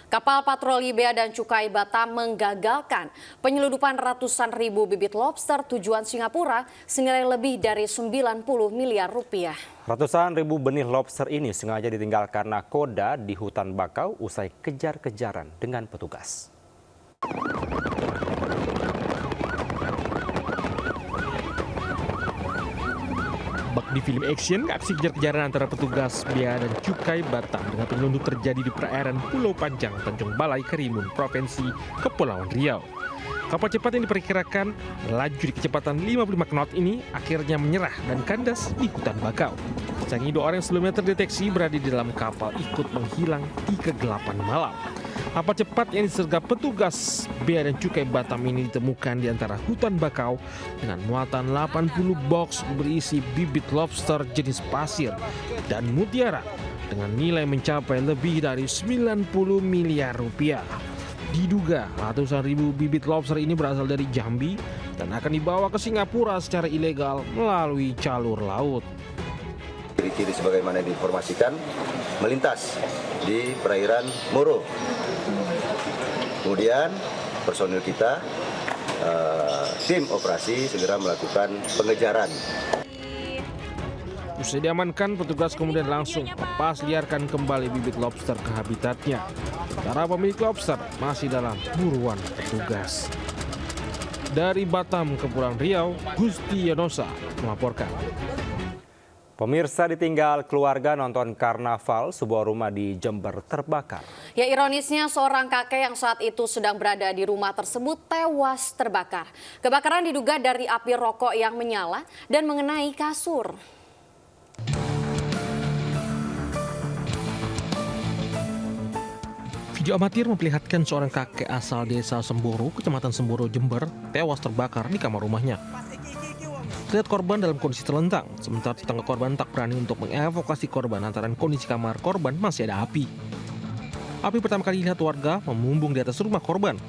Kapal patroli Bea dan Cukai Batam menggagalkan penyeludupan ratusan ribu bibit lobster tujuan Singapura senilai lebih dari 90 miliar rupiah. Ratusan ribu benih lobster ini sengaja ditinggalkan nakoda di hutan bakau usai kejar-kejaran dengan petugas. Bak di film action, aksi kejar-kejaran antara petugas Bea dan Cukai Batam dengan penyelundup terjadi di perairan Pulau Panjang, Tanjung Balai, Karimun, Provinsi Kepulauan Riau. Kapal cepat yang diperkirakan melaju di kecepatan 55 knot ini akhirnya menyerah dan kandas di hutan bakau. Sayangnya 2 orang yang sebelumnya terdeteksi berada di dalam kapal ikut menghilang di kegelapan malam. Kapal cepat yang disergap petugas Bea dan Cukai Batam ini ditemukan di antara hutan bakau dengan muatan 80 box berisi bibit lobster jenis pasir dan mutiara dengan nilai mencapai lebih dari 90 miliar rupiah. Diduga ratusan ribu bibit lobster ini berasal dari Jambi dan akan dibawa ke Singapura secara ilegal melalui jalur laut. Ciri-ciri sebagaimana diinformasikan melintas di perairan Moro. Kemudian personil kita, tim operasi segera melakukan pengejaran. Usai diamankan, petugas kemudian langsung lepas liarkan kembali bibit lobster ke habitatnya. Para pemilik lobster masih dalam buruan petugas. Dari Batam, Kepulauan Riau, Gusti Yonosa melaporkan. Pemirsa, ditinggal keluarga nonton karnaval, sebuah rumah di Jember terbakar. Ya, ironisnya seorang kakek yang saat itu sedang berada di rumah tersebut tewas terbakar. Kebakaran diduga dari api rokok yang menyala dan mengenai kasur. Video amatir memperlihatkan seorang kakek asal desa Semboro, Kecamatan Semboro, Jember, tewas terbakar di kamar rumahnya. Terlihat korban dalam kondisi terlentang, sementara tetangga korban tak berani untuk mengevakuasi korban lantaran kondisi kamar korban masih ada api. Api pertama kali dilihat warga memumbung di atas rumah korban.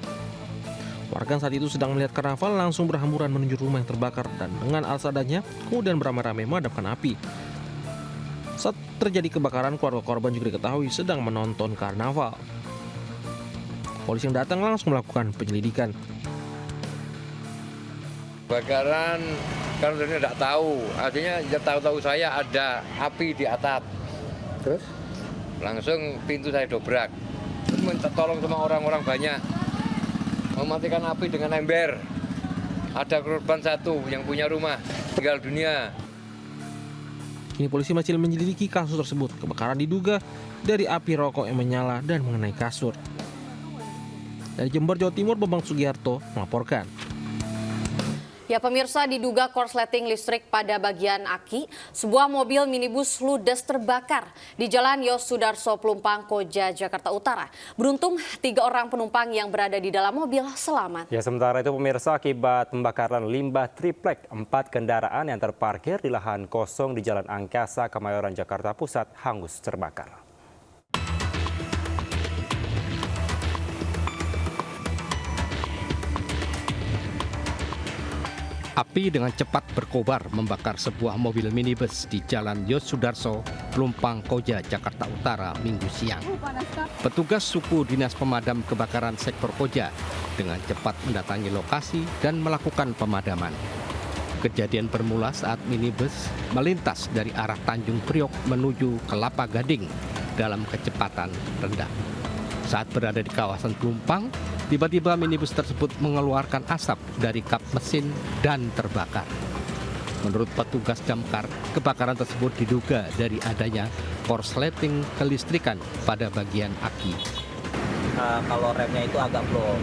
Warga saat itu sedang melihat karnaval langsung berhamburan menuju rumah yang terbakar dan dengan alas adanya kemudian beramai-ramai memadamkan api. Saat terjadi kebakaran, keluarga korban juga diketahui sedang menonton karnaval. Polisi yang datang langsung melakukan penyelidikan. Kebakaran kan sebenarnya tidak tahu, artinya ya tahu-tahu saya ada api di atap. Terus? Langsung pintu saya dobrak. Terus minta tolong sama orang-orang banyak. Mematikan api dengan ember. Ada korban 1 yang punya rumah, tinggal dunia. Kini polisi masih menyelidiki kasus tersebut. Kebakaran diduga dari api rokok yang menyala dan mengenai kasur. Dari Jember, Jawa Timur, Bambang Sugiharto melaporkan. Ya, pemirsa, diduga korsleting listrik pada bagian aki, sebuah mobil minibus ludes terbakar di Jalan Yos Sudarso, Pelumpang, Koja, Jakarta Utara. Beruntung 3 orang penumpang yang berada di dalam mobil selamat. Ya, sementara itu pemirsa, akibat pembakaran limbah triplek, 4 kendaraan yang terparkir di lahan kosong di Jalan Angkasa, Kemayoran, Jakarta Pusat hangus terbakar. Api dengan cepat berkobar membakar sebuah mobil minibus di Jalan Yos Sudarso, Pelumpang, Koja, Jakarta Utara, Minggu siang. Petugas suku Dinas Pemadam Kebakaran Sektor Koja dengan cepat mendatangi lokasi dan melakukan pemadaman. Kejadian bermula saat minibus melintas dari arah Tanjung Priok menuju Kelapa Gading dalam kecepatan rendah. Saat berada di kawasan Pelumpang, tiba-tiba minibus tersebut mengeluarkan asap dari kap mesin dan terbakar. Menurut petugas damkar, kebakaran tersebut diduga dari adanya korsleting kelistrikan pada bagian aki. Kalau remnya itu agak blok,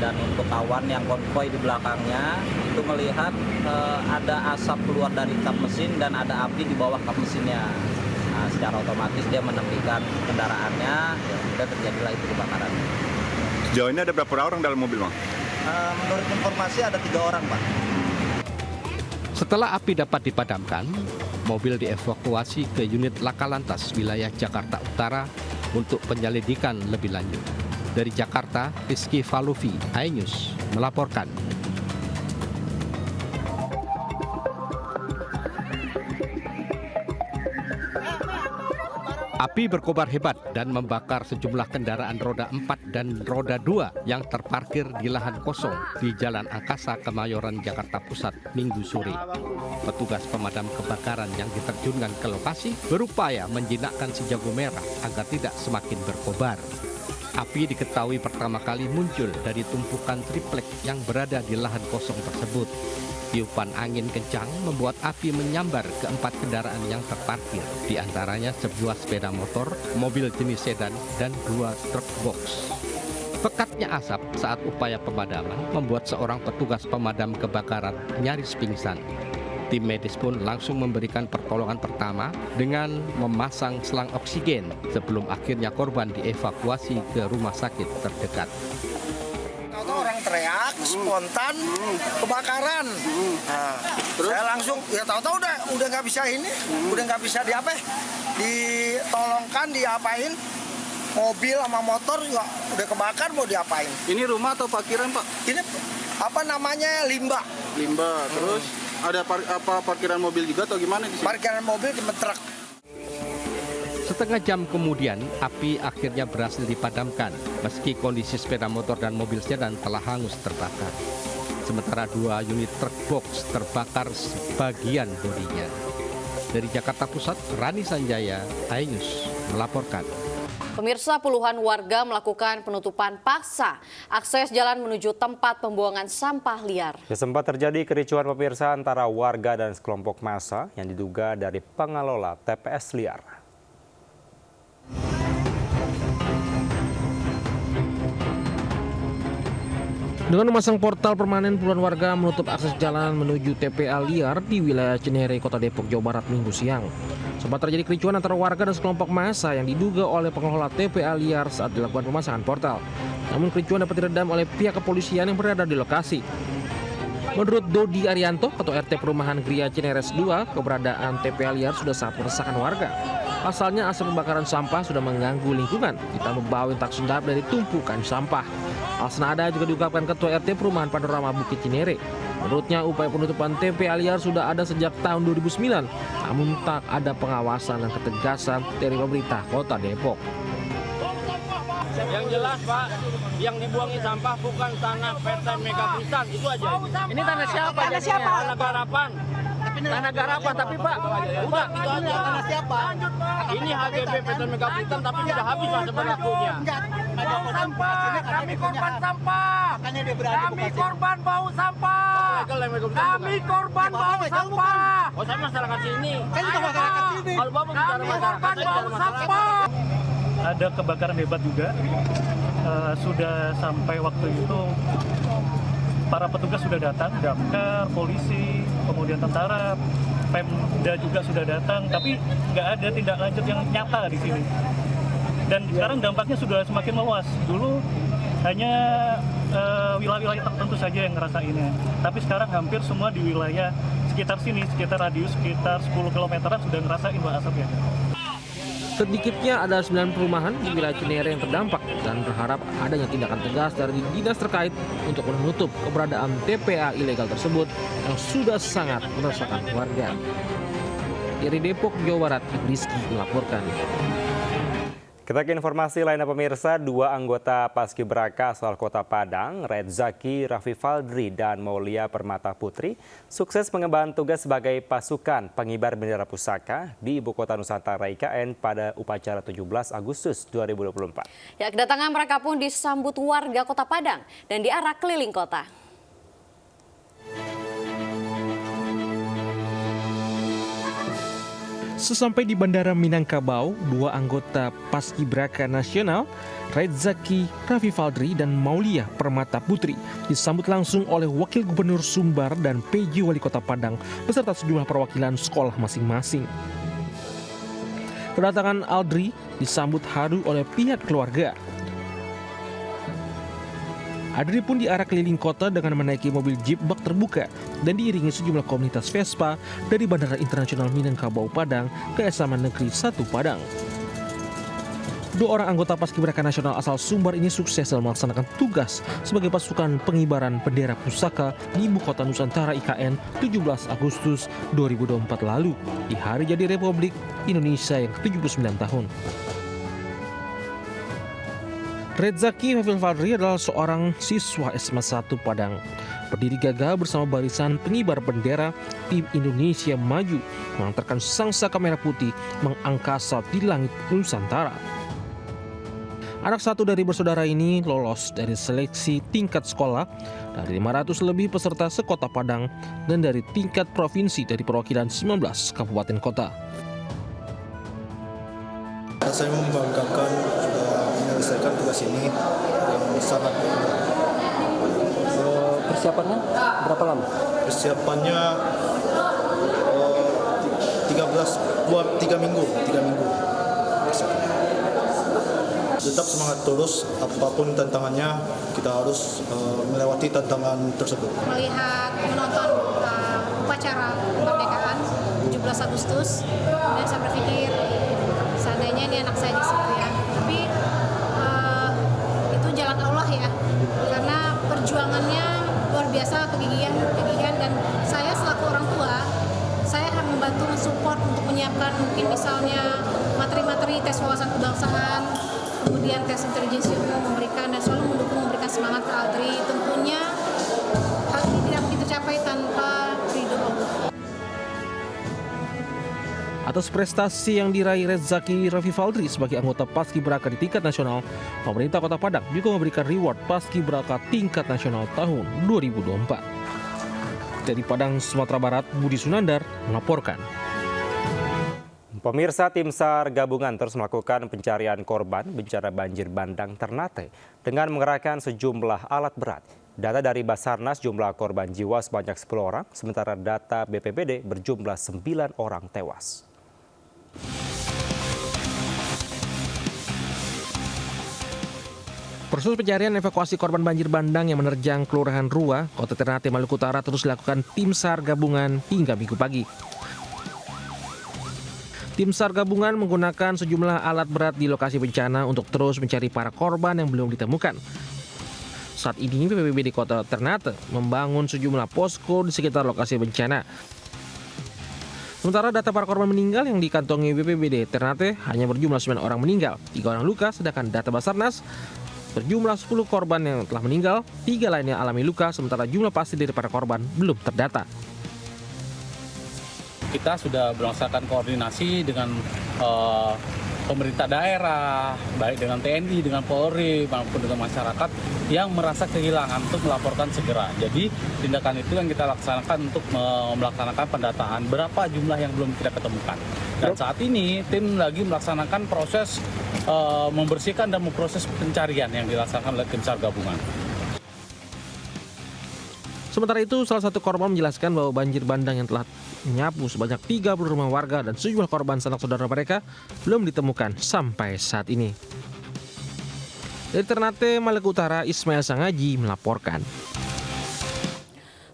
dan untuk kawan yang konvoy di belakangnya itu melihat ada asap keluar dari kap mesin dan ada api di bawah kap mesinnya. Nah, secara otomatis dia menepikan kendaraannya, ya sudah terjadilah itu kebakaran. Sejauh ini ada berapa orang dalam mobil, Bang? Menurut informasi ada 3 orang, Pak. Setelah api dapat dipadamkan, mobil dievakuasi ke unit Laka Lantas wilayah Jakarta Utara untuk penyelidikan lebih lanjut. Dari Jakarta, Rizky Faluvi, iNews melaporkan. Api berkobar hebat dan membakar sejumlah kendaraan roda 4 dan roda 2 yang terparkir di lahan kosong di Jalan Angkasa, Kemayoran, Jakarta Pusat, Minggu sore. Petugas pemadam kebakaran yang diterjunkan ke lokasi berupaya menjinakkan si jago merah agar tidak semakin berkobar. Api diketahui pertama kali muncul dari tumpukan triplek yang berada di lahan kosong tersebut. Tiupan angin kencang membuat api menyambar ke 4 kendaraan yang terparkir, di antaranya sebuah sepeda motor, mobil jenis sedan, dan 2 truk box. Pekatnya asap saat upaya pemadaman membuat seorang petugas pemadam kebakaran nyaris pingsan. Tim medis pun langsung memberikan pertolongan pertama dengan memasang selang oksigen sebelum akhirnya korban dievakuasi ke rumah sakit terdekat. Orang teriak spontan kebakaran. Nah, saya langsung ya tahu-tahu udah nggak bisa udah nggak bisa ditolongkan, diapain. Mobil sama motor juga udah kebakar, mau diapain? Ini rumah atau parkiran, Pak? Ini apa namanya, limbah. Limbah. Terus ada parkiran mobil juga atau gimana di sini? Parkiran mobil di truk. Setengah jam kemudian, api akhirnya berhasil dipadamkan, meski kondisi sepeda motor dan mobil sedan telah hangus terbakar. Sementara 2 unit truk box terbakar sebagian bodinya. Dari Jakarta Pusat, Rani Sanjaya, iNews melaporkan. Pemirsa, puluhan warga melakukan penutupan paksa akses jalan menuju tempat pembuangan sampah liar. Sempat terjadi kericuhan pemirsa antara warga dan sekelompok massa yang diduga dari pengelola TPS liar. Dengan memasang portal permanen, puluhan warga menutup akses jalan menuju TPA liar di wilayah Cinere, Kota Depok, Jawa Barat, Minggu siang. Sempat terjadi kericuhan antara warga dan sekelompok massa yang diduga oleh pengelola TPA liar saat dilakukan pemasangan portal. Namun kericuhan dapat diredam oleh pihak kepolisian yang berada di lokasi. Menurut Dodi Arianto, Ketua RT Perumahan Gria Cineres 2, keberadaan TPA liar sudah sangat meresahkan warga. Pasalnya asap pembakaran sampah sudah mengganggu lingkungan, ditambah bau yang tak sedap dari tumpukan sampah. Hal senada juga diungkapkan Ketua RT Perumahan Panorama Bukit Cinere. Menurutnya upaya penutupan TPA liar sudah ada sejak tahun 2009, namun tak ada pengawasan dan ketegasan dari pemerintah Kota Depok. Yang jelas, Pak, yang dibuangi sampah bukan tanah PT Mega Pisan, itu aja. Ini tanah siapa? Tanah siapa? Tanah Garapan. Tanah Garapan, tapi Pak, udah itu aja. Tanah siapa? Ini HGB PT Mega Pisan, tapi sudah habis masa berlakunya. Bau sampah, kami korban sampah. Kami korban bau sampah. Kami korban bau sampah. Oh, saya masyarakat sini. Kalau Bapak bicara masyarakat, saya bicara masyarakat. Ada kebakaran hebat juga, sudah sampai waktu itu para petugas sudah datang, damkar, polisi, kemudian tentara, Pemda juga sudah datang, tapi nggak ada tindak lanjut yang nyata di sini. Dan sekarang dampaknya sudah semakin meluas. Dulu hanya wilayah-wilayah tertentu saja yang ngerasainnya, tapi sekarang hampir semua di wilayah sekitar sini, sekitar radius sekitar 10 kilometeran sudah ngerasain asapnya. Sedikitnya ada 9 perumahan di wilayah Cinere yang terdampak dan berharap adanya tindakan tegas dari dinas terkait untuk menutup keberadaan TPA ilegal tersebut yang sudah sangat meresahkan warga. Dari Depok, Jawa Barat, Rizky melaporkan. Kita ke informasi lainnya pemirsa, 2 anggota Paskibraka asal Kota Padang, Redzaki Raffi Faldri dan Maulia Permata Putri, sukses mengemban tugas sebagai pasukan pengibar bendera pusaka di Ibu Kota Nusantara IKN pada upacara 17 Agustus 2024. Ya, kedatangan mereka pun disambut warga Kota Padang dan diarak keliling kota. Sesampai di Bandara Minangkabau, 2 anggota Paskibraka Nasional, Redzaki Raffi Faldri dan Maulia Permata Putri, disambut langsung oleh Wakil Gubernur Sumbar dan PJ Wali Kota Padang beserta sejumlah perwakilan sekolah masing-masing. Kedatangan Aldri disambut haru oleh pihak keluarga. Adri pun diarak keliling kota dengan menaiki mobil jeep bak terbuka dan diiringi sejumlah komunitas Vespa dari Bandara Internasional Minangkabau Padang ke SMA Negeri 1 Padang. Dua orang anggota Paskibraka Nasional asal Sumbar ini sukses dalam melaksanakan tugas sebagai pasukan pengibaran bendera pusaka di Ibu Kota Nusantara IKN 17 Agustus 2024 lalu di hari jadi Republik Indonesia yang ke-79 tahun. Redzaki Rafifaldri adalah seorang siswa SMA 1 Padang. Berdiri gagah bersama barisan pengibar bendera tim Indonesia Maju mengantarkan sangsaka merah putih mengangkasa di langit Nusantara. Anak satu dari bersaudara ini lolos dari seleksi tingkat sekolah dari 500 lebih peserta sekota Padang dan dari tingkat provinsi dari perwakilan 19 kabupaten kota. Saya membanggakan sudah menyelesaikan tugas ini yang sangat mudah. Persiapannya berapa lama? Persiapannya 3 minggu. Tetap semangat terus, apapun tantangannya kita harus melewati tantangan tersebut. Menonton upacara kemerdekaan 17 Agustus dan saya berpikir seandainya ini anak saya di situ ya, tapi itu jalan Allah ya, karena perjuangannya luar biasa, kegigihan dan saya selaku orang tua saya akan membantu mensupport untuk menyiapkan mungkin misalnya materi-materi tes wawasan kebangsaan, kemudian tes intelijensi umum memberikan dan selalu memberikan semangat ke Aldri. Tentunya hal ini tidak mungkin tercapai tanpa ridho Allah. Atas prestasi yang diraih Redzaki Rafifaldri sebagai anggota Paskibraka di tingkat nasional, pemerintah Kota Padang juga memberikan reward Paskibraka tingkat nasional tahun 2024. Dari Padang, Sumatera Barat, Budi Sunandar melaporkan. Pemirsa, tim SAR gabungan terus melakukan pencarian korban bencana banjir bandang Ternate dengan mengerahkan sejumlah alat berat. Data dari Basarnas jumlah korban jiwa sebanyak 10 orang, sementara data BPBD berjumlah 9 orang tewas. Proses pencarian evakuasi korban banjir bandang yang menerjang Kelurahan Rua, Kota Ternate, Maluku Utara terus dilakukan tim SAR gabungan hingga Minggu pagi. Tim SAR gabungan menggunakan sejumlah alat berat di lokasi bencana untuk terus mencari para korban yang belum ditemukan. Saat ini BPBD Kota Ternate membangun sejumlah posko di sekitar lokasi bencana. Sementara data para korban meninggal yang dikantongi BPBD Ternate hanya berjumlah 9 orang meninggal, 3 orang luka, sedangkan data Basarnas berjumlah 10 korban yang telah meninggal, 3 lainnya alami luka, sementara jumlah pasti dari para korban belum terdata. Kita sudah melaksanakan koordinasi dengan pemerintah daerah, baik dengan TNI, dengan Polri, maupun dengan masyarakat yang merasa kehilangan untuk melaporkan segera. Jadi tindakan itu yang kita laksanakan untuk melaksanakan pendataan berapa jumlah yang belum kita ketemukan. Dan saat ini tim lagi melaksanakan proses membersihkan dan memproses pencarian yang dilaksanakan oleh tim SAR gabungan. Sementara itu, salah satu korban menjelaskan bahwa banjir bandang yang telah menyapu sebanyak 30 rumah warga dan sejumlah korban sanak saudara mereka belum ditemukan sampai saat ini. Dari Ternate, Maluku Utara, Ismail Sangaji melaporkan.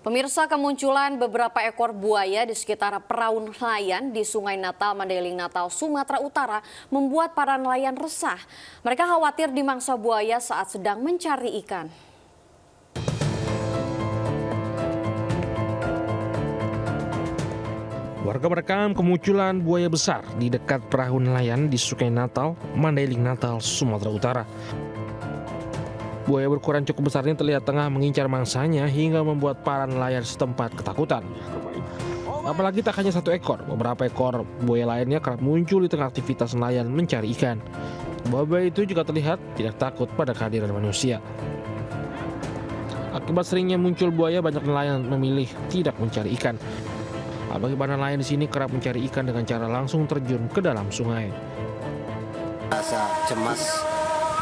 Pemirsa, kemunculan beberapa ekor buaya di sekitar perahu nelayan di Sungai Natal, Mandailing Natal, Sumatera Utara membuat para nelayan resah. Mereka khawatir dimangsa buaya saat sedang mencari ikan. Warga merekam kemunculan buaya besar di dekat perahu nelayan di Sungai Natal, Mandailing Natal, Sumatera Utara. Buaya berukuran cukup besar ini terlihat tengah mengincar mangsanya hingga membuat para nelayan setempat ketakutan. Apalagi tak hanya satu ekor, beberapa ekor buaya lainnya kerap muncul di tengah aktivitas nelayan mencari ikan. Buaya itu juga terlihat tidak takut pada kehadiran manusia. Akibat seringnya muncul buaya, banyak nelayan memilih tidak mencari ikan. Bagi para nelayan di sini kerap mencari ikan dengan cara langsung terjun ke dalam sungai. Rasa cemas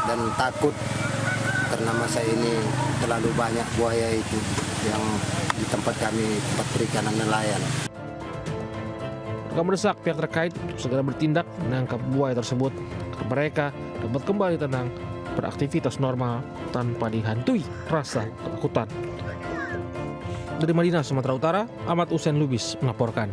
dan takut karena masa ini terlalu banyak buaya itu yang di tempat kami, tempat perikanan nelayan. Mereka mendesak pihak terkait untuk segera bertindak menangkap buaya tersebut agar mereka dapat kembali tenang beraktivitas normal tanpa dihantui rasa ketakutan. Dari Madinah, Sumatera Utara, Ahmad Hussein Lubis melaporkan.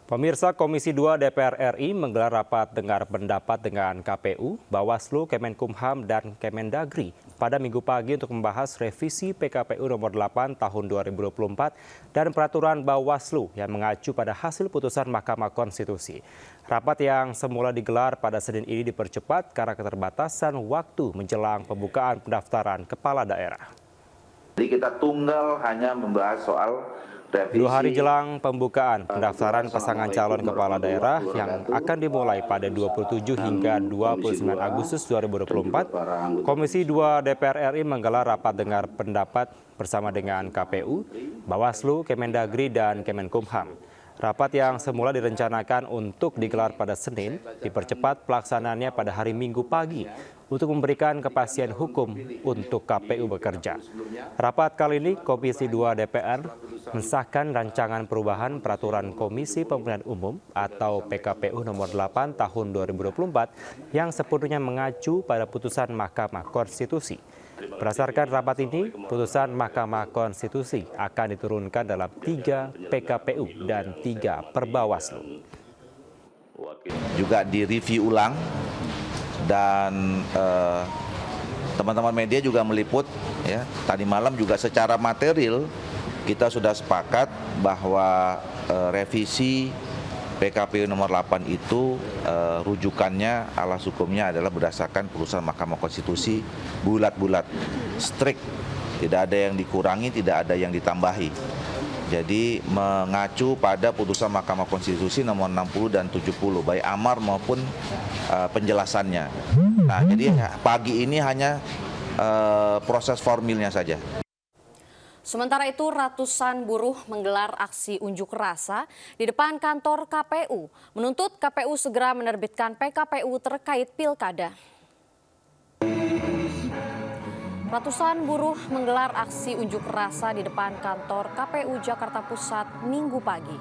Pemirsa, Komisi 2 DPR RI menggelar rapat dengar pendapat dengan KPU, Bawaslu, Kemenkumham, dan Kemendagri pada Minggu pagi untuk membahas revisi PKPU nomor 8 tahun 2024 dan peraturan Bawaslu yang mengacu pada hasil putusan Mahkamah Konstitusi. Rapat yang semula digelar pada Senin ini dipercepat karena keterbatasan waktu menjelang pembukaan pendaftaran kepala daerah. Jadi kita tunggal hanya membahas soal 2 hari jelang pembukaan pendaftaran pasangan calon kepala daerah yang akan dimulai pada 27 hingga 29 Agustus 2024, Komisi 2 DPR RI menggelar rapat dengar pendapat bersama dengan KPU, Bawaslu, Kemendagri, dan Kemenkumham. Rapat yang semula direncanakan untuk digelar pada Senin dipercepat pelaksanaannya pada hari Minggu pagi untuk memberikan kepastian hukum untuk KPU bekerja. Rapat kali ini Komisi 2 DPR mensahkan rancangan perubahan peraturan Komisi Pemilihan Umum atau PKPU nomor 8 tahun 2024 yang sepenuhnya mengacu pada putusan Mahkamah Konstitusi. Berdasarkan rapat ini, putusan Mahkamah Konstitusi akan diturunkan dalam 3 PKPU dan 3 Perbawaslu. Juga direview ulang dan teman-teman media juga meliput ya. Tadi malam juga secara material kita sudah sepakat bahwa revisi PKPU nomor 8 itu rujukannya alas hukumnya adalah berdasarkan putusan Mahkamah Konstitusi bulat-bulat, strict, tidak ada yang dikurangi, tidak ada yang ditambahi. Jadi mengacu pada putusan Mahkamah Konstitusi nomor 60 dan 70 baik amar maupun penjelasannya. Nah, jadi pagi ini hanya proses formilnya saja. Sementara itu, ratusan buruh menggelar aksi unjuk rasa di depan kantor KPU, menuntut KPU segera menerbitkan PKPU terkait pilkada. Ratusan buruh menggelar aksi unjuk rasa di depan kantor KPU Jakarta Pusat Minggu pagi.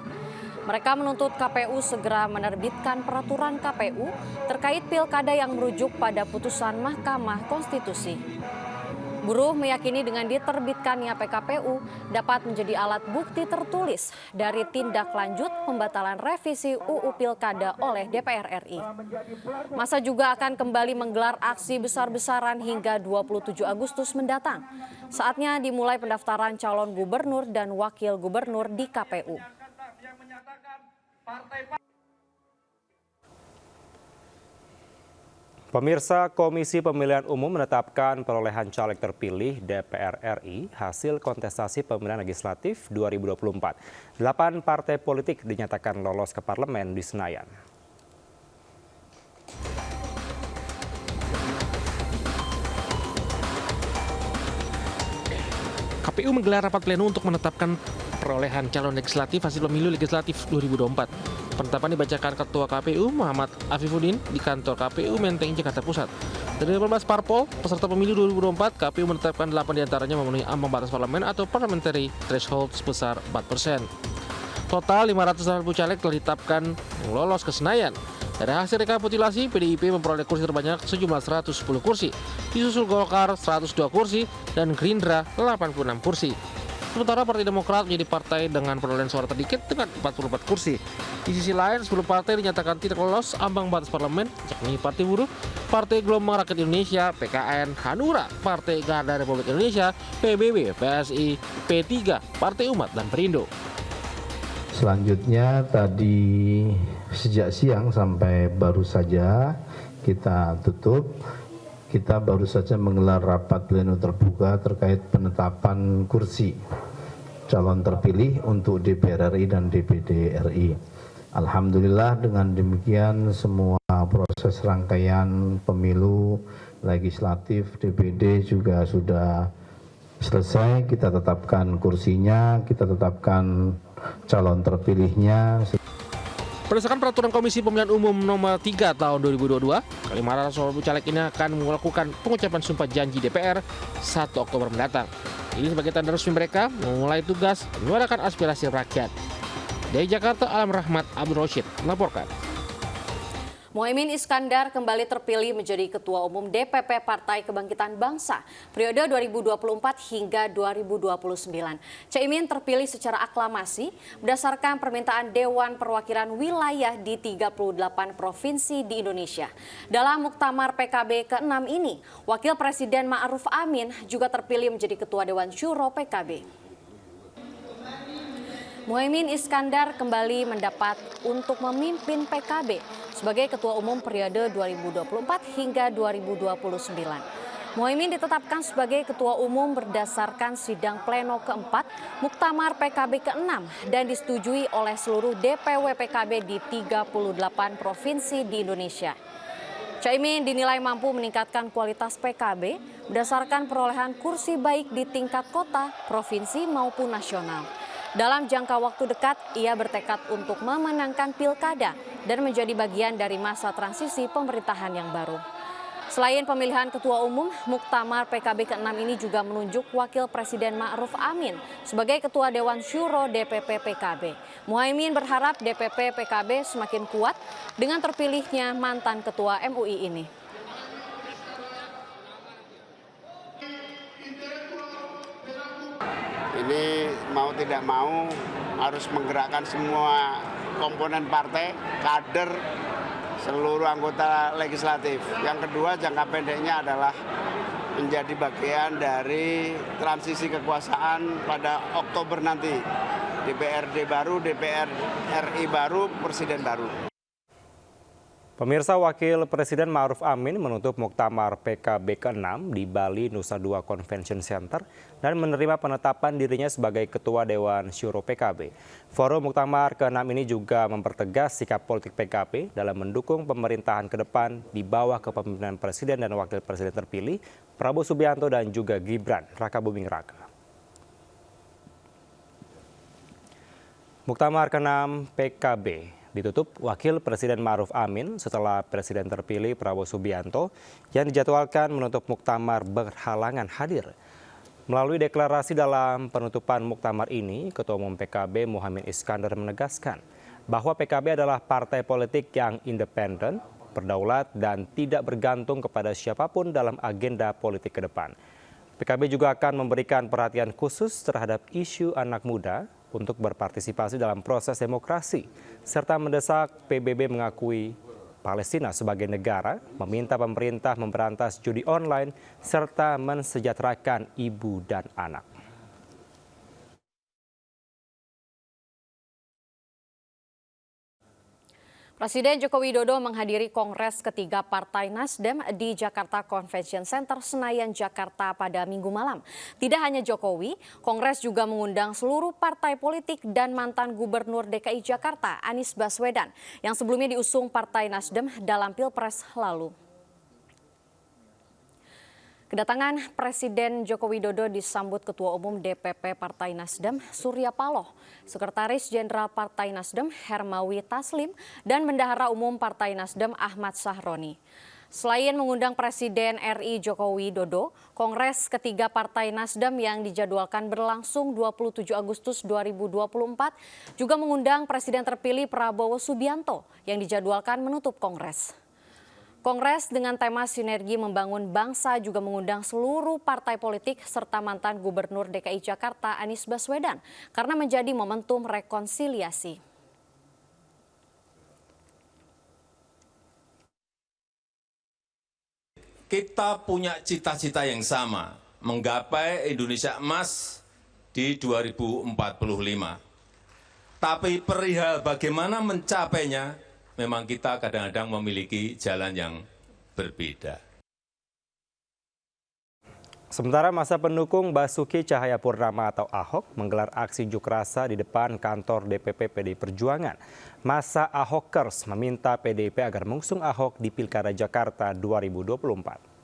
Mereka menuntut KPU segera menerbitkan peraturan KPU terkait pilkada yang merujuk pada putusan Mahkamah Konstitusi. Buruh meyakini dengan diterbitkannya PKPU dapat menjadi alat bukti tertulis dari tindak lanjut pembatalan revisi UU Pilkada oleh DPR RI. Masa juga akan kembali menggelar aksi besar-besaran hingga 27 Agustus mendatang. Saatnya dimulai pendaftaran calon gubernur dan wakil gubernur di KPU. Pemirsa, Komisi Pemilihan Umum menetapkan perolehan caleg terpilih DPR RI hasil kontestasi pemilihan legislatif 2024. 8 partai politik dinyatakan lolos ke parlemen di Senayan. KPU menggelar rapat pleno untuk menetapkan perolehan calon legislatif hasil pemilu legislatif 2024. Penetapan dibacakan Ketua KPU Muhammad Afifuddin di kantor KPU Menteng, Jakarta Pusat. Dari 18 parpol peserta pemilu 2024, KPU menetapkan 8 diantaranya memenuhi ambang batas parlemen atau parliamentary threshold sebesar 4%. Total 580 caleg telah ditetapkan yang lolos ke Senayan. Dari hasil rekapitulasi, PDIP memperoleh kursi terbanyak sejumlah 110 kursi, disusul Golkar 102 kursi, dan Gerindra 86 kursi. Sementara Partai Demokrat menjadi partai dengan perolehan suara tersedikit dengan 44 kursi. Di sisi lain, 10 partai dinyatakan tidak lolos ambang batas parlemen, yakni Partai Buruh, Partai Gelombang Rakyat Indonesia, PKN, Hanura, Partai Garda Republik Indonesia, PBB, PSI, P3, Partai Umat, dan Perindo. Selanjutnya tadi sejak siang sampai baru saja kita tutup, kita baru saja menggelar rapat pleno terbuka terkait penetapan kursi calon terpilih untuk DPR RI dan DPD RI. Alhamdulillah dengan demikian semua proses rangkaian pemilu legislatif DPD juga sudah selesai. Kita tetapkan kursinya, kita tetapkan calon terpilihnya. Berdasarkan peraturan Komisi Pemilihan Umum nomor 3 tahun 2022, ke-500 caleg ini akan melakukan pengucapan sumpah janji DPR 1 Oktober mendatang. Ini sebagai tanda resmi mereka memulai tugas menyuarakan aspirasi rakyat. Dari Jakarta, Alam Rahmat Abdul Rashid melaporkan. Muhaimin Iskandar kembali terpilih menjadi Ketua Umum DPP Partai Kebangkitan Bangsa periode 2024 hingga 2029. Caimin terpilih secara aklamasi berdasarkan permintaan Dewan Perwakilan Wilayah di 38 provinsi di Indonesia. Dalam muktamar PKB ke-6 ini, Wakil Presiden Ma'ruf Amin juga terpilih menjadi Ketua Dewan Syuro PKB. Muhaimin Iskandar kembali mendapat untuk memimpin PKB sebagai Ketua Umum periode 2024 hingga 2029. Muhaimin ditetapkan sebagai Ketua Umum berdasarkan sidang pleno keempat Muktamar PKB ke-6 dan disetujui oleh seluruh DPW PKB di 38 provinsi di Indonesia. Caimin dinilai mampu meningkatkan kualitas PKB berdasarkan perolehan kursi baik di tingkat kota, provinsi maupun nasional. Dalam jangka waktu dekat, ia bertekad untuk memenangkan pilkada dan menjadi bagian dari masa transisi pemerintahan yang baru. Selain pemilihan Ketua Umum, Muktamar PKB ke-6 ini juga menunjuk Wakil Presiden Ma'ruf Amin sebagai Ketua Dewan Syuro DPP PKB. Muhaimin berharap DPP PKB semakin kuat dengan terpilihnya mantan Ketua MUI ini. Ini mau tidak mau harus menggerakkan semua komponen partai, kader, seluruh anggota legislatif. Yang kedua, jangka pendeknya adalah menjadi bagian dari transisi kekuasaan pada Oktober nanti. DPRD baru, DPR RI baru, Presiden baru. Pemirsa, Wakil Presiden Ma'ruf Amin menutup Muktamar PKB ke-6 di Bali Nusa Dua Convention Center dan menerima penetapan dirinya sebagai Ketua Dewan Syuro PKB. Forum Muktamar ke-6 ini juga mempertegas sikap politik PKB dalam mendukung pemerintahan ke depan di bawah kepemimpinan Presiden dan Wakil Presiden terpilih Prabowo Subianto dan juga Gibran Rakabuming Raka. Muktamar ke-6 PKB ditutup Wakil Presiden Ma'ruf Amin setelah Presiden terpilih Prabowo Subianto yang dijadwalkan menutup muktamar berhalangan hadir. Melalui deklarasi dalam penutupan muktamar ini, Ketua Umum PKB Muhaimin Iskandar menegaskan bahwa PKB adalah partai politik yang independen, berdaulat, dan tidak bergantung kepada siapapun dalam agenda politik ke depan. PKB juga akan memberikan perhatian khusus terhadap isu anak muda untuk berpartisipasi dalam proses demokrasi, serta mendesak PBB mengakui Palestina sebagai negara, meminta pemerintah memberantas judi online, serta mensejahterakan ibu dan anak. Presiden Joko Widodo menghadiri Kongres ketiga Partai Nasdem di Jakarta Convention Center, Senayan, Jakarta pada Minggu malam. Tidak hanya Jokowi, Kongres juga mengundang seluruh partai politik dan mantan Gubernur DKI Jakarta, Anies Baswedan, yang sebelumnya diusung Partai Nasdem dalam Pilpres lalu. Kedatangan Presiden Joko Widodo disambut Ketua Umum DPP Partai Nasdem Surya Paloh, Sekretaris Jenderal Partai Nasdem Hermawi Taslim, dan Bendahara Umum Partai Nasdem Ahmad Sahroni. Selain mengundang Presiden RI Joko Widodo, Kongres ketiga Partai Nasdem yang dijadwalkan berlangsung 27 Agustus 2024 juga mengundang Presiden terpilih Prabowo Subianto yang dijadwalkan menutup Kongres. Kongres dengan tema Sinergi Membangun Bangsa juga mengundang seluruh partai politik serta mantan Gubernur DKI Jakarta Anies Baswedan karena menjadi momentum rekonsiliasi. Kita punya cita-cita yang sama, menggapai Indonesia emas di 2045. Tapi perihal bagaimana mencapainya, memang kita kadang-kadang memiliki jalan yang berbeda. Sementara masa pendukung Basuki Cahayapurnama atau Ahok menggelar aksi juk rasa di depan kantor DPP PDI Perjuangan. Masa Ahokers meminta PDIP agar mengusung Ahok di Pilkada Jakarta 2024.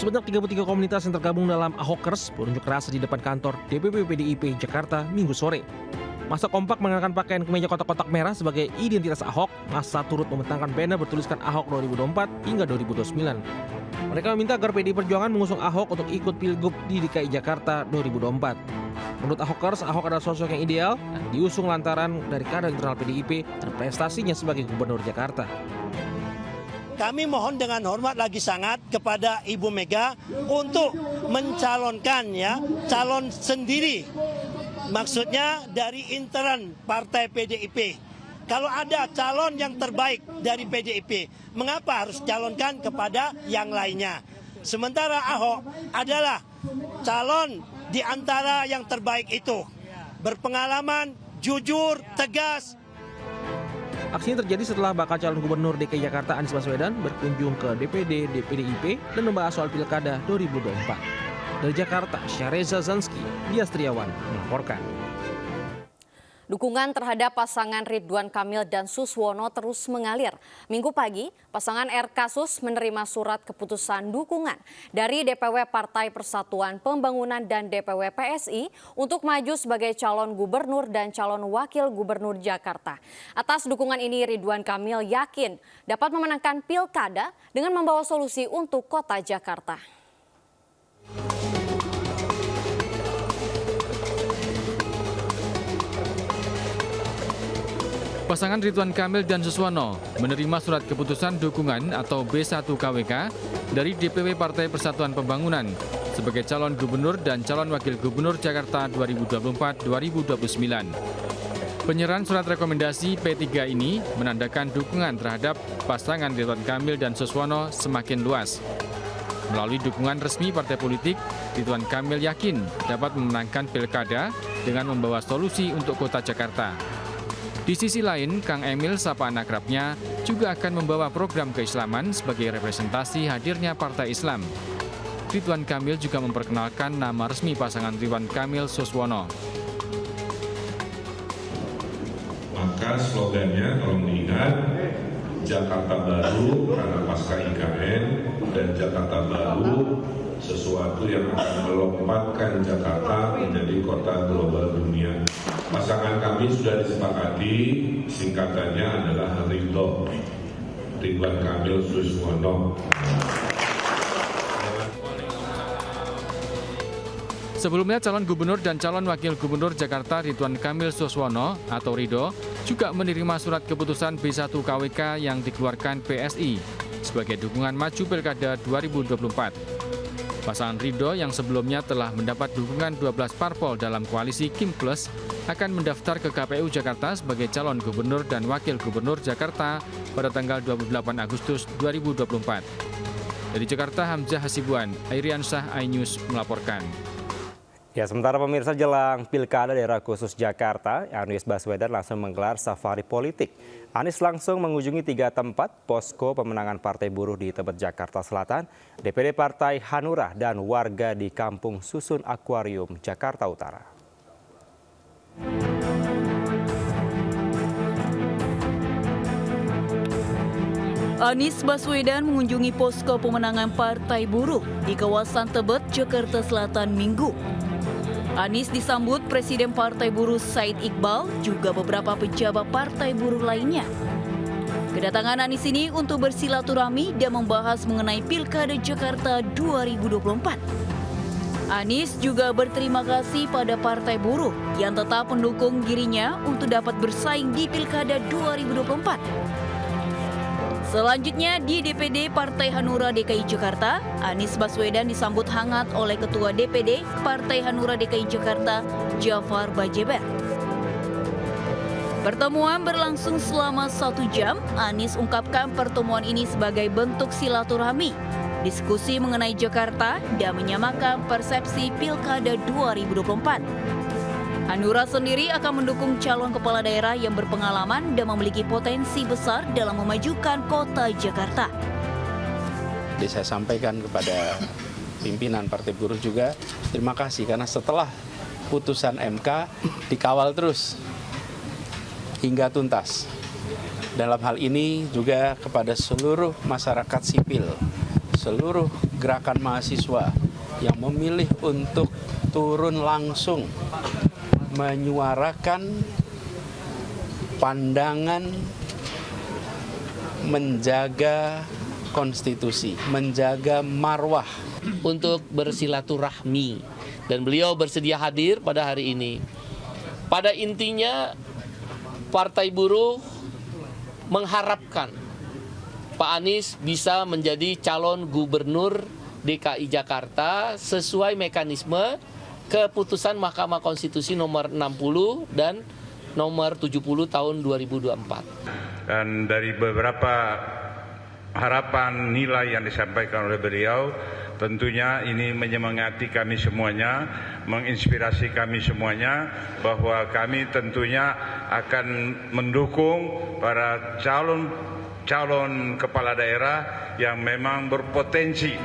Sebanyak 33 komunitas yang tergabung dalam Ahokers berunjuk rasa di depan kantor DPP PDIP Jakarta Minggu sore. Masa kompak mengenakan pakaian kemeja kotak-kotak merah sebagai identitas Ahok. Masa turut membentangkan banner bertuliskan Ahok 2024 hingga 2029. Mereka meminta agar PDI Perjuangan mengusung Ahok untuk ikut Pilgub di DKI Jakarta 2024. Menurut Ahokers, Ahok adalah sosok yang ideal dan diusung lantaran dari kader internal PDIP dan prestasinya sebagai Gubernur Jakarta. Kami mohon dengan hormat lagi sangat kepada Ibu Mega untuk mencalonkan calon sendiri. Maksudnya dari intern Partai PDIP. Kalau ada calon yang terbaik dari PDIP, mengapa harus calonkan kepada yang lainnya? Sementara Ahok adalah calon di antara yang terbaik itu. Berpengalaman, jujur, tegas. Aksi ini terjadi setelah bakal calon Gubernur DKI Jakarta Anies Baswedan berkunjung ke DPD PDIP dan membahas soal Pilkada 2024. Dari Jakarta, Syahreza Zanski, Dias Triawan melaporkan. Dukungan terhadap pasangan Ridwan Kamil dan Suswono terus mengalir. Minggu pagi, pasangan RK Sus menerima surat keputusan dukungan dari DPW Partai Persatuan Pembangunan dan DPW PSI untuk maju sebagai calon gubernur dan calon wakil gubernur Jakarta. Atas dukungan ini, Ridwan Kamil yakin dapat memenangkan Pilkada dengan membawa solusi untuk kota Jakarta. Pasangan Ridwan Kamil dan Suswono menerima surat keputusan dukungan atau B1 KWK dari DPW Partai Persatuan Pembangunan sebagai calon gubernur dan calon wakil gubernur Jakarta 2024-2029. Penyerahan surat rekomendasi P3 ini menandakan dukungan terhadap pasangan Ridwan Kamil dan Suswono semakin luas. Melalui dukungan resmi partai politik, Ridwan Kamil yakin dapat memenangkan Pilkada dengan membawa solusi untuk kota Jakarta. Di sisi lain, Kang Emil, sapaan akrabnya, juga akan membawa program keislaman sebagai representasi hadirnya Partai Islam. Ridwan Kamil juga memperkenalkan nama resmi pasangan Ridwan Kamil Suswono. Maka slogannya kalau melihat Jakarta Baru karena pasca IKN dan Jakarta Baru sesuatu yang akan melompatkan Jakarta menjadi kota global dunia. Pasangan kami sudah disepakati, singkatannya adalah RIDO, Ridwan Kamil Suswono. Sebelumnya, calon gubernur dan calon wakil gubernur Jakarta Ridwan Kamil Suswono atau RIDO juga menerima surat keputusan B1 KWK yang dikeluarkan PSI sebagai dukungan maju Pilkada 2024. Pasangan RIDO yang sebelumnya telah mendapat dukungan 12 parpol dalam koalisi Kim Plus akan mendaftar ke KPU Jakarta sebagai calon gubernur dan wakil gubernur Jakarta pada tanggal 28 Agustus 2024. Dari Jakarta, Hamzah Hasibuan, Airiansyah, iNews melaporkan. Ya, sementara pemirsa jelang Pilkada Daerah Khusus Jakarta, Anies Baswedan langsung menggelar safari politik. Anies langsung mengunjungi 3 tempat posko pemenangan Partai Buruh di Tebet, Jakarta Selatan, DPD Partai Hanura, dan warga di Kampung Susun Akuarium, Jakarta Utara. Anies Baswedan mengunjungi posko pemenangan Partai Buruh di kawasan Tebet, Jakarta Selatan Minggu. Anies disambut Presiden Partai Buruh Said Iqbal, juga beberapa pejabat Partai Buruh lainnya. Kedatangan Anies ini untuk bersilaturahmi dan membahas mengenai Pilkada Jakarta 2024. Anies juga berterima kasih pada Partai Buruh yang tetap mendukung dirinya untuk dapat bersaing di Pilkada 2024. Selanjutnya di DPD Partai Hanura DKI Jakarta, Anies Baswedan disambut hangat oleh Ketua DPD Partai Hanura DKI Jakarta, Jafar Bajeber. Pertemuan berlangsung selama 1 jam. Anies ungkapkan pertemuan ini sebagai bentuk silaturahmi, diskusi mengenai Jakarta, dan menyamakan persepsi Pilkada 2024. Hanura sendiri akan mendukung calon kepala daerah yang berpengalaman dan memiliki potensi besar dalam memajukan kota Jakarta. Jadi saya sampaikan kepada pimpinan Partai Buruh juga terima kasih karena setelah putusan MK dikawal terus hingga tuntas. Dalam hal ini juga kepada seluruh masyarakat sipil, seluruh gerakan mahasiswa yang memilih untuk turun langsung menyuarakan pandangan menjaga konstitusi, menjaga marwah. Untuk bersilaturahmi dan beliau bersedia hadir pada hari ini. Pada intinya, Partai Buruh mengharapkan Pak Anies bisa menjadi calon gubernur DKI Jakarta sesuai mekanisme keputusan Mahkamah Konstitusi nomor 60 dan nomor 70 tahun 2024. Dan dari beberapa harapan nilai yang disampaikan oleh beliau, tentunya ini menyemangati kami semuanya, menginspirasi kami semuanya, bahwa kami tentunya akan mendukung para calon kepala daerah yang memang berpotensi.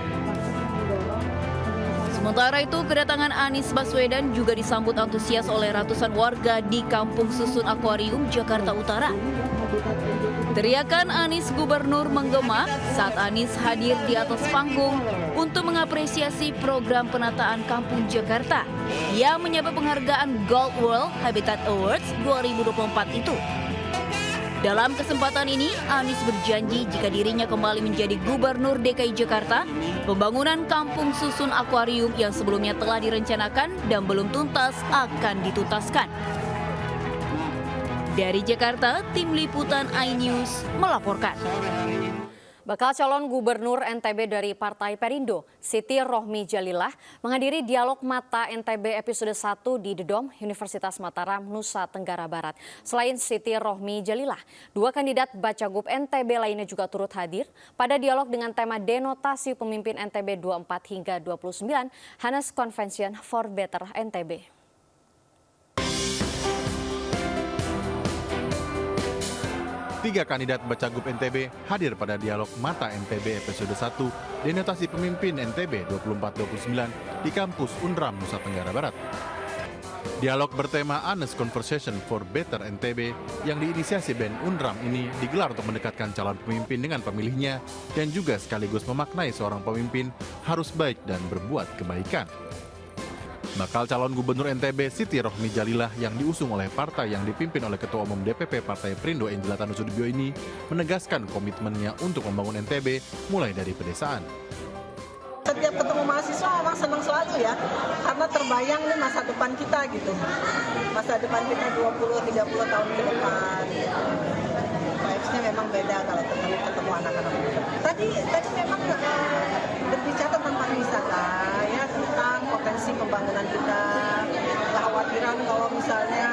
Sementara itu, kedatangan Anies Baswedan juga disambut antusias oleh ratusan warga di Kampung Susun Akuarium, Jakarta Utara. Teriakan Anies Gubernur menggema saat Anies hadir di atas panggung untuk mengapresiasi program penataan Kampung Jakarta yang menyabet penghargaan Gold World Habitat Awards 2024 itu. Dalam kesempatan ini, Anies berjanji jika dirinya kembali menjadi Gubernur DKI Jakarta, pembangunan Kampung Susun Akuarium yang sebelumnya telah direncanakan dan belum tuntas akan dituntaskan. Dari Jakarta, Tim Liputan iNews melaporkan. Bakal calon gubernur NTB dari Partai Perindo, Siti Rohmi Jalilah, menghadiri dialog Mata NTB episode 1 di The Dome, Universitas Mataram, Nusa Tenggara Barat. Selain Siti Rohmi Jalilah, 2 kandidat Bacagub NTB lainnya juga turut hadir pada dialog dengan tema denotasi pemimpin NTB 24 hingga 29, Hanes Convention for Better NTB. Tiga kandidat Bacagub NTB hadir pada dialog Mata NTB episode 1 denotasi pemimpin NTB 24-29 di kampus Unram, Nusa Tenggara Barat. Dialog bertema Honest Conversation for Better NTB yang diinisiasi BEM Unram ini digelar untuk mendekatkan calon pemimpin dengan pemilihnya dan juga sekaligus memaknai seorang pemimpin harus baik dan berbuat kebaikan. Bakal calon gubernur NTB Siti Rohmi Jalilah yang diusung oleh partai yang dipimpin oleh Ketua Umum DPP Partai Perindo Engela Tanusudibio ini menegaskan komitmennya untuk membangun NTB mulai dari pedesaan. Setiap ketemu mahasiswa memang senang selalu ya, karena terbayang nih masa depan kita gitu. Masa depan kita 20-30 tahun ke depan. Vibes-nya memang beda kalau ketemu anak-anak muda. Tadi memang berbicara tentang pariwisata, ya, tentang potensi pembangunan kita, kekhawatiran kalau misalnya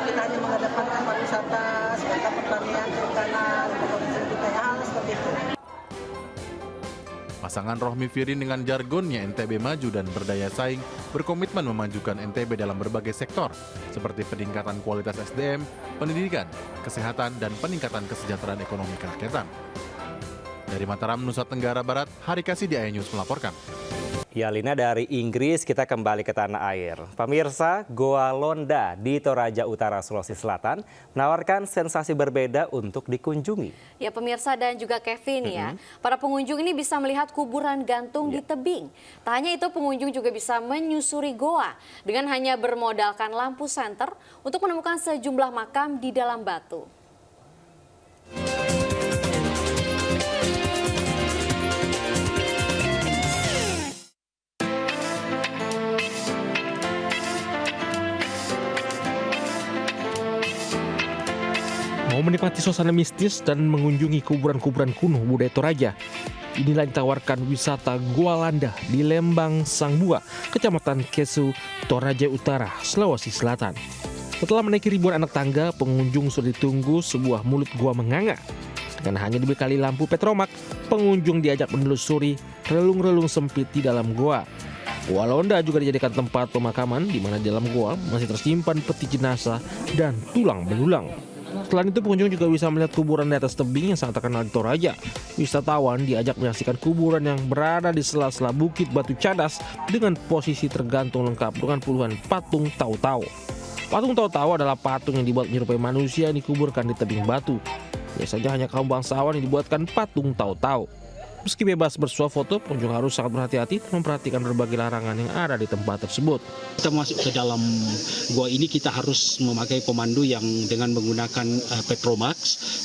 kita hanya mengedepankan pariwisata, serta pertanian, perikanan, potensi kita, ya, hal seperti itu. Pasangan Rohmi Firin dengan jargonnya NTB Maju dan Berdaya Saing berkomitmen memajukan NTB dalam berbagai sektor, seperti peningkatan kualitas SDM, pendidikan, kesehatan, dan peningkatan kesejahteraan ekonomi kerakyatan. Dari Mataram, Nusa Tenggara Barat, Hari Kasih di iNews melaporkan. Ya, Lina, dari Inggris kita kembali ke tanah air. Pemirsa, Goa Londa di Toraja Utara, Sulawesi Selatan menawarkan sensasi berbeda untuk dikunjungi. Ya, pemirsa dan juga Kevin ya, para pengunjung ini bisa melihat kuburan gantung di tebing. Tak hanya itu, pengunjung juga bisa menyusuri goa dengan hanya bermodalkan lampu senter untuk menemukan sejumlah makam di dalam batu. Mau menikmati suasana mistis dan mengunjungi kuburan-kuburan kuno budaya Toraja? Inilah yang ditawarkan wisata Goa Landa di Lembang Sangbua, Kecamatan Kesu, Toraja Utara, Sulawesi Selatan. Setelah menaiki ribuan anak tangga, pengunjung sudah ditunggu sebuah mulut gua menganga. Dengan hanya dibekali lampu petromak, pengunjung diajak menelusuri relung-relung sempit di dalam goa. Goa Londa juga dijadikan tempat pemakaman di mana di dalam goa masih tersimpan peti jenazah dan tulang belulang. Selain itu, pengunjung juga bisa melihat kuburan di atas tebing yang sangat terkenal di Toraja. Wisatawan diajak menyaksikan kuburan yang berada di sela-sela bukit batu cadas dengan posisi tergantung lengkap dengan puluhan patung Tau-Tau. Patung Tau-Tau adalah patung yang dibuat menyerupai manusia yang dikuburkan di tebing batu. Biasanya hanya kaum bangsawan yang dibuatkan patung Tau-Tau. Meski bebas bersuah foto, pengunjung harus sangat berhati-hati memperhatikan berbagai larangan yang ada di tempat tersebut. Kita masuk ke dalam gua ini, kita harus memakai komando yang dengan menggunakan Petromax,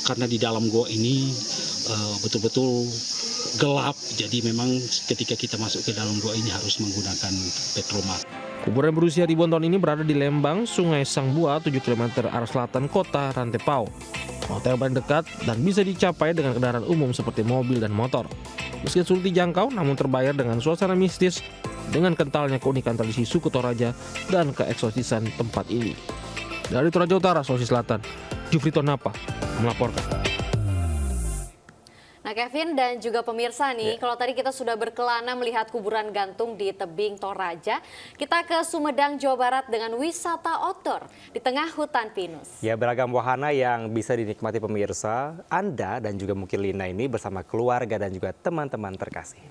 karena di dalam gua ini betul-betul gelap. Jadi memang ketika kita masuk ke dalam gua ini harus menggunakan Petromax. Kuburan berusia ribuan tahun ini berada di Lembang, Sungai Sangbua, 7 km arah selatan kota Rantepao. Hotel paling dekat dan bisa dicapai dengan kendaraan umum seperti mobil dan motor. Meski sulit dijangkau, namun terbayar dengan suasana mistis dengan kentalnya keunikan tradisi suku Toraja dan keeksosisan tempat ini. Dari Toraja Utara, Sulawesi Selatan, Jufri Tonapa melaporkan. Nah Kevin dan juga pemirsa nih, kalau tadi kita sudah berkelana melihat kuburan gantung di tebing Toraja, kita ke Sumedang, Jawa Barat dengan wisata outdoor di tengah hutan pinus. Ya, beragam wahana yang bisa dinikmati pemirsa, Anda dan juga mungkin Lina ini bersama keluarga dan juga teman-teman terkasih.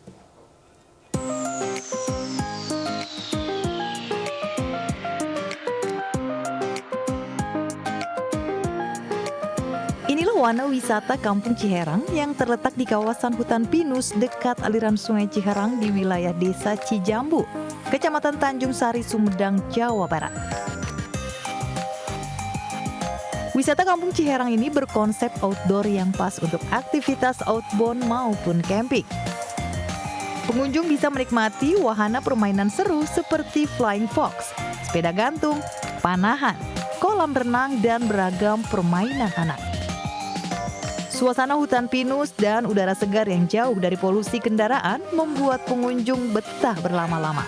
Inilah wahana wisata Kampung Ciherang yang terletak di kawasan hutan pinus dekat aliran Sungai Ciherang di wilayah Desa Cijambu, Kecamatan Tanjung Sari, Sumedang, Jawa Barat. Wisata Kampung Ciherang ini berkonsep outdoor yang pas untuk aktivitas outbound maupun camping. Pengunjung bisa menikmati wahana permainan seru seperti flying fox, sepeda gantung, panahan, kolam renang, dan beragam permainan anak. Suasana hutan pinus dan udara segar yang jauh dari polusi kendaraan membuat pengunjung betah berlama-lama.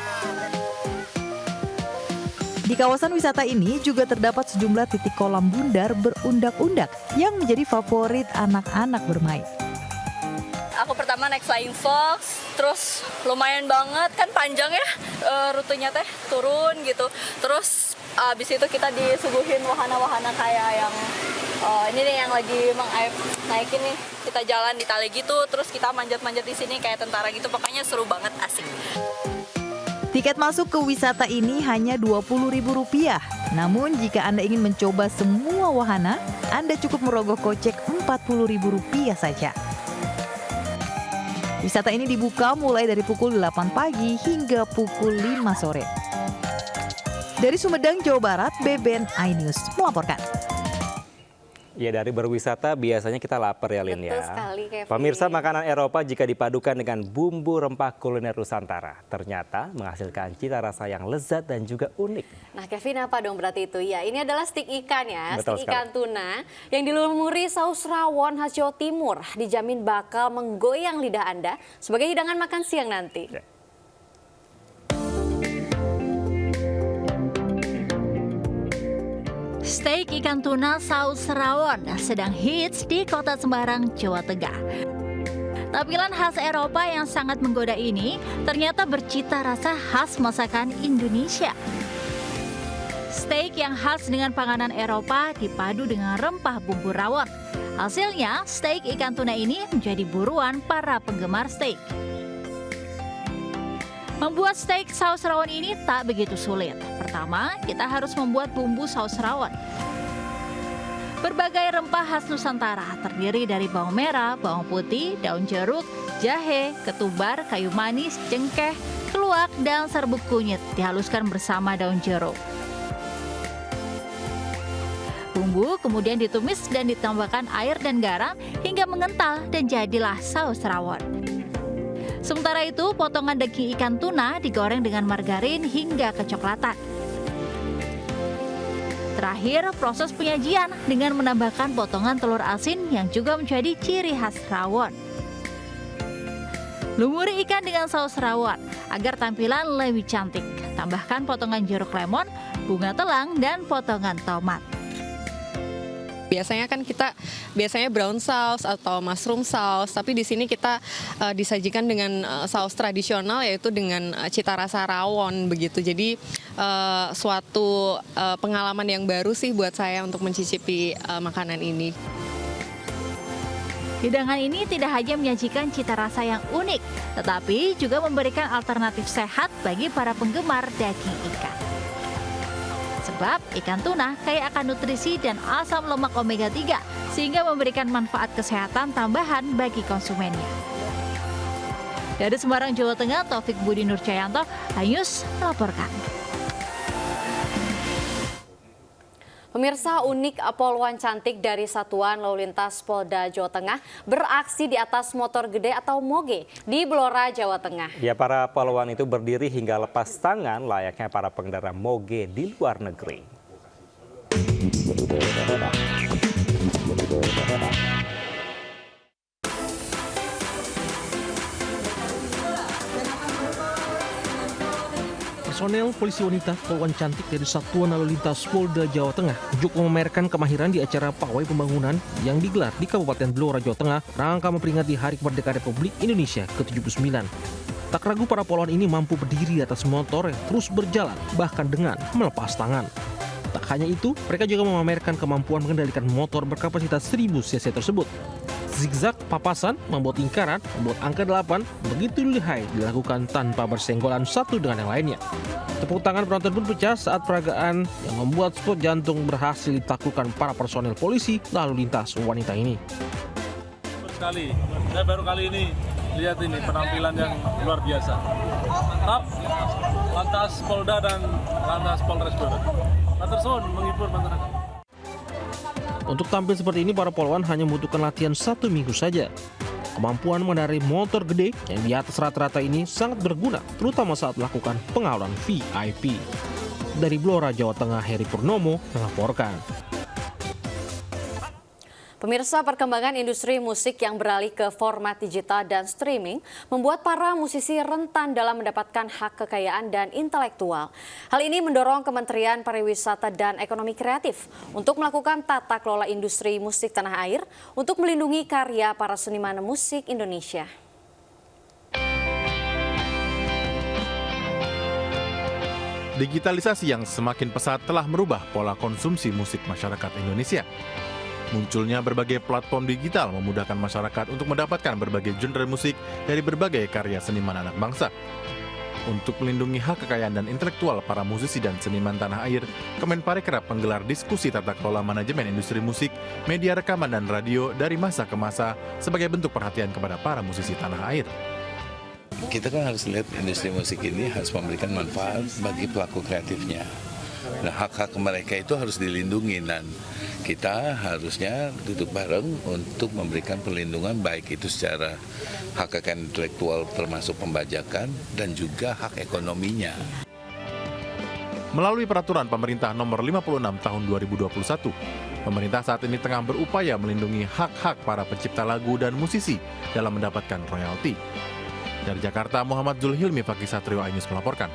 Di kawasan wisata ini juga terdapat sejumlah titik kolam bundar berundak-undak yang menjadi favorit anak-anak bermain. Aku pertama naik flying fox, terus lumayan banget kan panjang ya rutenya teh turun gitu. Terus abis itu kita disuguhin wahana-wahana kayak yang ini nih yang lagi naikin nih, kita jalan di tali gitu, terus kita manjat-manjat di sini kayak tentara gitu, pokoknya seru banget, asik. Tiket masuk ke wisata ini hanya Rp20.000. Namun jika Anda ingin mencoba semua wahana, Anda cukup merogoh kocek Rp40.000 saja. Wisata ini dibuka mulai dari pukul 8 pagi hingga pukul 5 sore. Dari Sumedang, Jawa Barat, Beben iNews melaporkan. Ya, dari berwisata biasanya kita lapar ya, Lin, ya. Betul sekali, Kevin. Pemirsa, makanan Eropa jika dipadukan dengan bumbu rempah kuliner Nusantara ternyata menghasilkan cita rasa yang lezat dan juga unik. Nah Kevin, apa dong berarti itu? Ya, ini adalah stik ikan ya, Betul stik ikan tuna yang dilumuri saus rawon khas Jawa Timur. Dijamin bakal menggoyang lidah Anda sebagai hidangan makan siang nanti. Ya. Steak ikan tuna saus rawon sedang hits di kota Semarang, Jawa Tengah. Tampilan khas Eropa yang sangat menggoda ini ternyata bercita rasa khas masakan Indonesia. Steak yang khas dengan panganan Eropa dipadu dengan rempah bumbu rawon. Hasilnya, steak ikan tuna ini menjadi buruan para penggemar steak. Membuat steak saus rawon ini tak begitu sulit. Pertama, kita harus membuat bumbu saus rawon. Berbagai rempah khas Nusantara terdiri dari bawang merah, bawang putih, daun jeruk, jahe, ketumbar, kayu manis, cengkeh, keluak, dan serbuk kunyit dihaluskan bersama daun jeruk. Bumbu kemudian ditumis dan ditambahkan air dan garam hingga mengental dan jadilah saus rawon. Sementara itu, potongan daging ikan tuna digoreng dengan margarin hingga kecoklatan. Terakhir, proses penyajian dengan menambahkan potongan telur asin yang juga menjadi ciri khas rawon. Lumuri ikan dengan saus rawon agar tampilan lebih cantik. Tambahkan potongan jeruk lemon, bunga telang, dan potongan tomat. Biasanya kan kita brown sauce atau mushroom sauce, tapi di sini kita disajikan dengan saus tradisional yaitu dengan cita rasa rawon begitu. Jadi suatu pengalaman yang baru sih buat saya untuk mencicipi makanan ini. Hidangan ini tidak hanya menyajikan cita rasa yang unik, tetapi juga memberikan alternatif sehat bagi para penggemar daging ikan. Sebab ikan tuna kaya akan nutrisi dan asam lemak omega 3 sehingga memberikan manfaat kesehatan tambahan bagi konsumennya. Dari Semarang, Jawa Tengah, Taufik Budi Nurcayanto, iNews melaporkan. Pemirsa, unik poluan cantik dari Satuan Lalu Lintas Polda Jawa Tengah beraksi di atas motor gede atau moge di Blora, Jawa Tengah. Ya, para poluan itu berdiri hingga lepas tangan layaknya para pengendara moge di luar negeri. Personel polisi wanita poluan cantik dari Satuan Lalu Lintas Polda Jawa Tengah juga memamerkan kemahiran di acara pawai pembangunan yang digelar di Kabupaten Blora, Jawa Tengah rangka memperingati Hari Kemerdekaan Republik Indonesia ke-79. Tak ragu para poluan ini mampu berdiri di atas motor yang terus berjalan bahkan dengan melepas tangan. Tak hanya itu, mereka juga memamerkan kemampuan mengendalikan motor berkapasitas 1000 cc tersebut. Zigzag, papasan, membuat lingkaran, membuat angka 8 begitu lihai dilakukan tanpa bersenggolan satu dengan yang lainnya. Tepuk tangan penonton pun pecah saat peragaan yang membuat spot jantung berhasil ditaklukkan para personel polisi lalu lintas wanita ini. Sekali, saya baru kali ini lihat ini penampilan yang luar biasa. Lantas Polda dan Lantas Polres Blora. Matur menghibur masyarakat. Untuk tampil seperti ini, para poluan hanya membutuhkan latihan 1 minggu saja. Kemampuan mengendarai motor gede yang di atas rata-rata ini sangat berguna, terutama saat melakukan pengawalan VIP. Dari Blora, Jawa Tengah, Heri Purnomo melaporkan. Pemirsa, perkembangan industri musik yang beralih ke format digital dan streaming membuat para musisi rentan dalam mendapatkan hak kekayaan dan intelektual. Hal ini mendorong Kementerian Pariwisata dan Ekonomi Kreatif untuk melakukan tata kelola industri musik tanah air untuk melindungi karya para seniman musik Indonesia. Digitalisasi yang semakin pesat telah merubah pola konsumsi musik masyarakat Indonesia. Munculnya berbagai platform digital memudahkan masyarakat untuk mendapatkan berbagai genre musik dari berbagai karya seniman anak bangsa. Untuk melindungi hak kekayaan dan intelektual para musisi dan seniman tanah air, Kemenparekraf menggelar diskusi tata kelola manajemen industri musik, media rekaman dan radio dari masa ke masa sebagai bentuk perhatian kepada para musisi tanah air. Kita kan harus lihat industri musik ini harus memberikan manfaat bagi pelaku kreatifnya. Nah, hak-hak mereka itu harus dilindungi dan kita harusnya duduk bareng untuk memberikan perlindungan baik itu secara hak kekayaan intelektual termasuk pembajakan dan juga hak ekonominya. Melalui peraturan pemerintah nomor 56 tahun 2021, pemerintah saat ini tengah berupaya melindungi hak-hak para pencipta lagu dan musisi dalam mendapatkan royalti. Dari Jakarta, Muhammad Zulhilmi, Fakih Satrio, iNews melaporkan.